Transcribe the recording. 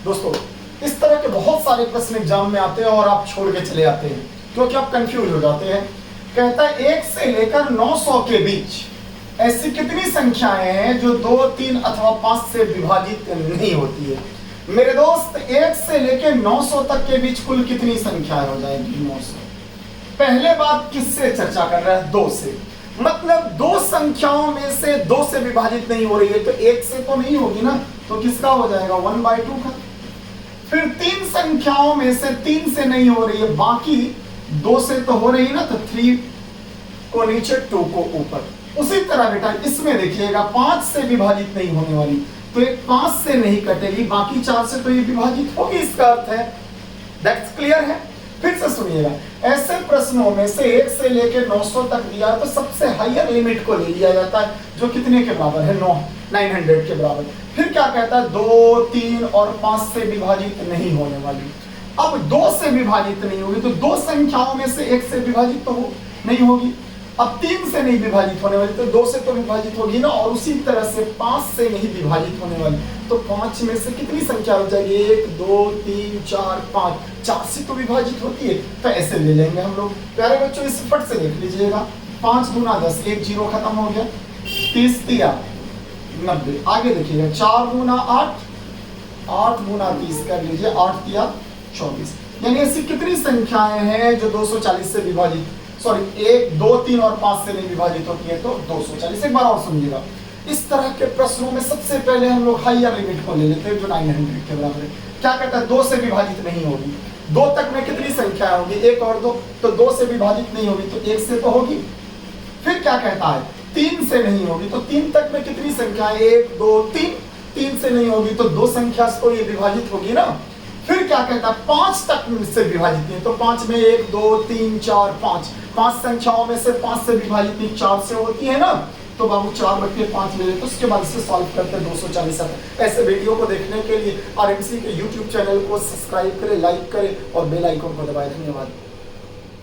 दोस्तों इस तरह के बहुत सारे प्रश्न एग्जाम में आते हैं और आप छोड़ के चले आते हैं क्योंकि आप कंफ्यूज हो जाते हैं। कहता है 1 से लेकर 900 के बीच ऐसी कितनी संख्याएं हैं जो 2, 3 अथवा 5 से विभाजित नहीं होती है। मेरे दोस्त 1 से लेकर 900 तक के बीच कुल कितनी संख्याएं हो जाएंगी? 900। पहले बात किससे चर्चा कर रहा है? 2 से। मतलब दो संख्याओं में से 2 से विभाजित नहीं हो रही है तो 1 से तो नहीं होगी ना, तो किसका हो जाएगा? 1/2 का। फिर 3 संख्याओं में से 3 से नहीं हो रही है, बाकी 2 से तो हो रही है ना, तो 3 को नीचे 2 को ऊपर। उसी तरह बेटा इसमें देखिएगा 5 से विभाजित नहीं होने वाली, तो एक 5 से नहीं कटेगी, बाकी 4 से तो ये विभाजित होगी, इसका अर्थ है। दैट्स क्लियर है। फिर से सुनिएगा, ऐसे प्रश्नों में से 1 से लेकर 900 तक दिया है तो सबसे हाईयर लिमिट को ले लिया जाता है जो कितने के बराबर है? 900 के बराबर। फिर क्या कहता है? 2, 3 और 5 से विभाजित नहीं होने वाली। अब 2 से विभाजित नहीं होगी तो 2 संख्याओं में से 1 से विभाजित तो नहीं होगी। अब 3 से नहीं विभाजित होने वाली तो 2 से तो विभाजित होगी ना, और उसी तरह से 5 से नहीं विभाजित होने वाली तो 5 में से कितनी संख्या हो जाएगी? 1, 2, 3, 4, 5। 4 से तो विभाजित होती है, तो ऐसे ले लेंगे हम लोग। प्यारे बच्चों इस फट से देख लीजिएगा, 5 गुना 10, 1 0 खत्म हो गया, 30 तिया 90। आगे देखिएगा 4 गुना 8, 8 गुना 30 कर लीजिए, 8 तिया 24। यानी ऐसी कितनी संख्याएं हैं जो 240 से विभाजित, सॉरी 1, 2, 3 और 5 से नहीं विभाजित होती है तो 240। एक बार और सुनिएगा, इस तरह के प्रश्नों में सबसे पहले हम लोग हाईयर लिमिट को ले लेते हैं जो 900 के बराबर है। क्या कहता है? 2 से विभाजित नहीं होगी। 2 तक में कितनी संख्या होगी? 1 और 2, तो 2 से विभाजित नहीं होगी तो 1 से तो होगी। फिर क्या कहता है? 3 से नहीं होगी तो 3 तक में कितनी संख्या है? 1, 2, 3। 3 से नहीं होगी तो 2 संख्या से तो ये विभाजित होगी ना। फिर क्या कहता है? 5 तक से विभाजित नहीं, तो 5 में 1, 2, 3, 4, 5। 5 संख्याओं में से 5 से विभाजित नहीं, 4 से होती है ना, तो बाबू 4/5 ले लेते, तो उसके बाद इसे सॉल्व करते हैं 240 तक। ऐसे वीडियो को देखने के लिए आरएमसी के यूट्यूब चैनल को सब्सक्राइब करें, लाइक करें और बेल आइकन को दबाएं। धन्यवाद।